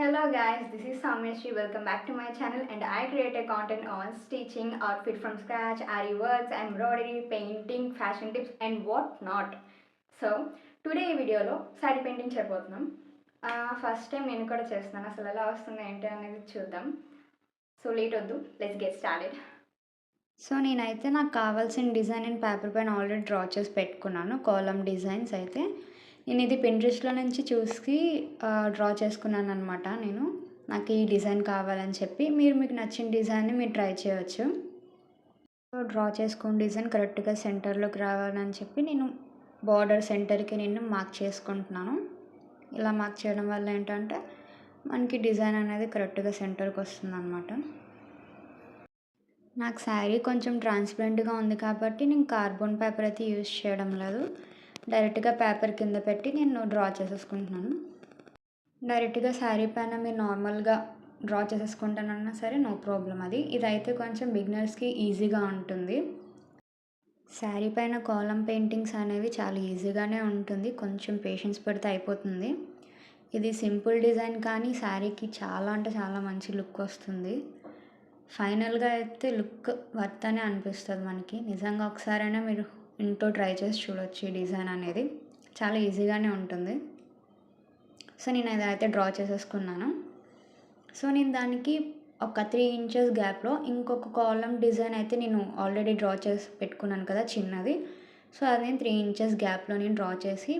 Hello guys, this is Soumyashri. Welcome back to my channel and I create a content on stitching, outfit from scratch, ari works, embroidery, painting, fashion tips and what not. So today ఈ వీడియోలో sari painting చేయబోతున్నాం. First time నేను కూడా చేస్తున్నాను. అసలు ఎలా వస్తుంది ఏంటి అనేది చూద్దాం. సో లేట్ వద్దు, లెట్స్ గెట్ స్టార్టెడ్. సో నేనైతే నాకు కావాల్సిన డిజైన్ అండ్ పేపర్ పైన ఆల్రెడీ డ్రా చేసి పెట్టుకున్నాను. కాలమ్ డిజైన్స్ అయితే నేను ఇది పింట్రెస్ట్లో నుంచి చూసి డ్రా చేసుకున్నాను అనమాట. నాకు ఈ డిజైన్ కావాలని చెప్పి మీకు నచ్చిన డిజైన్ని మీరు ట్రై చేయవచ్చు. డ్రా చేసుకున్న డిజైన్ కరెక్ట్గా సెంటర్లోకి రావాలని చెప్పి నేను బార్డర్ సెంటర్కి నేను మార్క్ చేసుకుంటున్నాను. ఇలా మార్క్ చేయడం వల్ల ఏంటంటే మనకి డిజైన్ అనేది కరెక్ట్గా సెంటర్కి వస్తుంది అనమాట. నాకు శారీ కొంచెం ట్రాన్స్పరెంట్గా ఉంది కాబట్టి నేను కార్బన్ పేపర్ అయితే యూజ్ చేయడం లేదు. డైరెక్ట్గా పేపర్ కింద పెట్టి నేను డ్రా చేసేసుకుంటున్నాను. డైరెక్ట్గా శారీ పైన మీరు నార్మల్గా డ్రా చేసేసుకుంటానన్నా సరే నో ప్రాబ్లం. ఇదైతే కొంచెం బిగినర్స్కి ఈజీగా ఉంటుంది. శారీ పైన కాలమ్ పెయింటింగ్స్ అనేవి చాలా ఈజీగానే ఉంటుంది. కొంచెం పేషెన్స్ పెడితే అయిపోతుంది. ఇది సింపుల్ డిజైన్ కానీ శారీకి చాలా అంటే చాలా మంచి లుక్ వస్తుంది. ఫైనల్గా అయితే లుక్ వర్త్ అనే అనిపిస్తుంది మనకి. నిజంగా ఒకసారైనా మీరు ఇంట్లో ట్రై చేసి చూడొచ్చు. ఈ డిజైన్ అనేది చాలా ఈజీగానే ఉంటుంది. సో నేను అదైతే డ్రా చేసేసుకున్నాను. సో నేను దానికి ఒక 3 ఇంచెస్ గ్యాప్లో ఇంకొక కాలమ్ డిజైన్ అయితే నేను ఆల్రెడీ డ్రా చేసి పెట్టుకున్నాను కదా చిన్నది. సో అది నేను 3 ఇంచెస్ గ్యాప్లో నేను డ్రా చేసి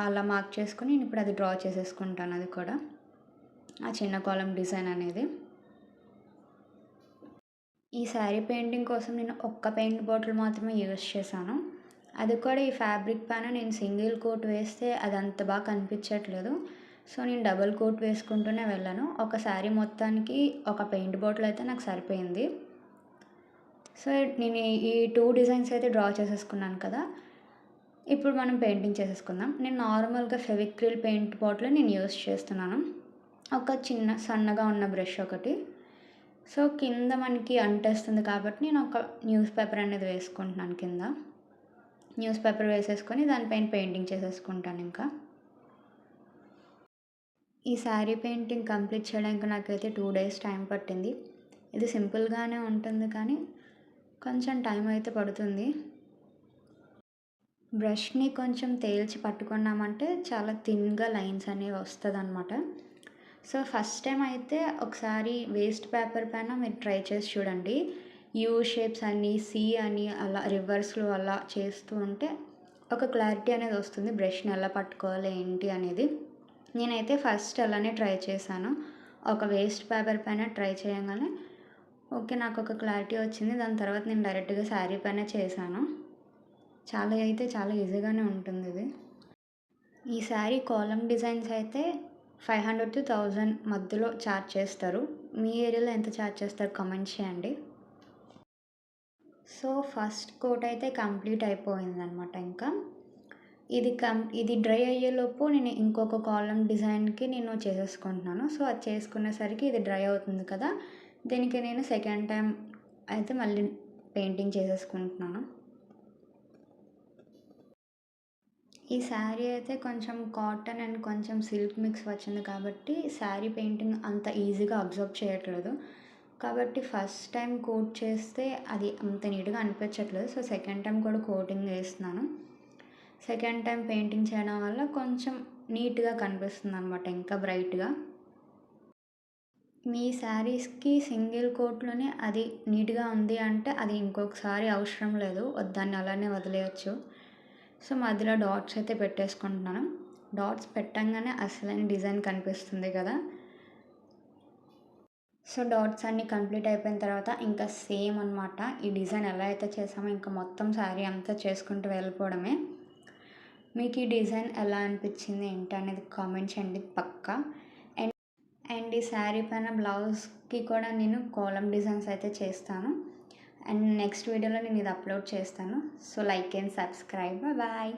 అలా మార్క్ చేసుకుని నేను ఇప్పుడు అది డ్రా చేసేసుకుంటాను. అది కూడా ఆ చిన్న కాలమ్ డిజైన్ అనేది. ఈ శారీ పెయింటింగ్ కోసం నేను ఒక్క పెయింట్ బాటిల్ మాత్రమే యూజ్ చేశాను. అది కూడా ఈ ఫ్యాబ్రిక్ పైన నేను సింగిల్ కోట్ వేస్తే అది అంత బాగా కనిపించట్లేదు. సో నేను డబుల్ కోట్ వేసుకుంటూనే వెళ్ళాను. ఒక శారీ మొత్తానికి ఒక పెయింట్ బాటిల్ అయితే నాకు సరిపోయింది. సో నేను ఈ 2 డిజైన్స్ అయితే డ్రా చేసేసుకున్నాను కదా. ఇప్పుడు మనం పెయింటింగ్ చేసేసుకుందాం. నేను నార్మల్గా ఫెవిక్రిల్ పెయింట్ బాటిల్ నేను యూజ్ చేస్తున్నాను. ఒక చిన్న సన్నగా ఉన్న బ్రష్ ఒకటి. సో కింద మనకి అంటేస్తుంది కాబట్టి నేను ఒక న్యూస్ పేపర్ అనేది వేసుకుంటున్నాను. కింద న్యూస్ పేపర్ వేసేసుకొని దానిపైన పెయింటింగ్ చేసేసుకుంటాను. ఇంకా ఈ శారీ పెయింటింగ్ కంప్లీట్ చేయడానికి నాకైతే 2 డేస్ టైం పట్టింది. ఇది సింపుల్గానే ఉంటుంది కానీ కొంచెం టైం అయితే పడుతుంది. బ్రష్ని కొంచెం తేల్చి పట్టుకున్నామంటే చాలా థిన్గా లైన్స్ అనేవి వస్తుంది అనమాట. సో ఫస్ట్ టైం అయితే ఒకసారి వేస్ట్ పేపర్ పైన మీరు ట్రై చేసి చూడండి. యూ షేప్స్ అని, సి అని అలా రివర్స్లో అలా చేస్తూ ఉంటే ఒక క్లారిటీ అనేది వస్తుంది. బ్రష్ని ఎలా పట్టుకోవాలి ఏంటి అనేది. నేనైతే ఫస్ట్ అలానే ట్రై చేశాను. ఒక వేస్ట్ పేపర్ పైన ట్రై చేయగానే ఓకే నాకు ఒక క్లారిటీ వచ్చింది. దాని తర్వాత నేను డైరెక్ట్గా శారీ పైన చేశాను. చాలా ఈజీగానే ఉంటుంది ఇది. ఈ శారీ కాలమ్ డిజైన్స్ అయితే 500 to 1000 మధ్యలో ఛార్జ్ చేస్తారు. మీ ఏరియాలో ఎంత ఛార్జ్ చేస్తారు కామెంట్ చేయండి. సో ఫస్ట్ కోట్ అయితే కంప్లీట్ అయిపోయిందనమాట. ఇంకా ఇది డ్రై అయ్యేలోపు నేను ఇంకొక కాలమ్ డిజైన్కి నేను చేసేసుకుంటున్నాను. సో అది చేసుకునేసరికి ఇది డ్రై అవుతుంది కదా. దీనికి నేను సెకండ్ టైం అయితే మళ్ళీ పెయింటింగ్ చేసేసుకుంటున్నాను. ఈ శారీ అయితే కొంచెం కాటన్ అండ్ కొంచెం సిల్క్ మిక్స్ వచ్చింది కాబట్టి శారీ పెయింటింగ్ అంత ఈజీగా అబ్జర్వ్ చేయట్లేదు. కాబట్టి ఫస్ట్ టైం కోట్ చేస్తే అది అంత నీట్గా అనిపించట్లేదు. సో సెకండ్ టైం కూడా కోటింగ్ వేస్తున్నాను. సెకండ్ టైం పెయింటింగ్ చేయడం వల్ల కొంచెం నీట్గా కనిపిస్తుంది అనమాట, ఇంకా బ్రైట్గా. మీ శారీస్కి సింగిల్ కోట్లోనే అది నీట్గా ఉంది అంటే అది ఇంకొకసారి అవసరం లేదు, దాన్ని అలానే వదిలేయచ్చు. సో మధ్యలో డాట్స్ అయితే పెట్టేసుకుంటున్నాను. డాట్స్ పెట్టంగానే అసలైన డిజైన్ కనిపిస్తుంది కదా. సో డాట్స్ అన్నీ కంప్లీట్ అయిపోయిన తర్వాత ఇంకా సేమ్ అనమాట. ఈ డిజైన్ ఎలా అయితే చేసామో ఇంకా మొత్తం శారీ అంతా చేసుకుంటూ వెళ్ళిపోవడమే. మీకు ఈ డిజైన్ ఎలా అనిపించింది ఏంటి అనేది కామెంట్ చేయండి పక్కా. అండ్ ఈ శారీ పైన బ్లౌజ్కి కూడా నేను కాలమ్ డిజైన్స్ అయితే చేస్తాను. అండ్ నెక్స్ట్ వీడియోలో నేను ఇది అప్లోడ్ చేస్తాను. So like and subscribe. Bye.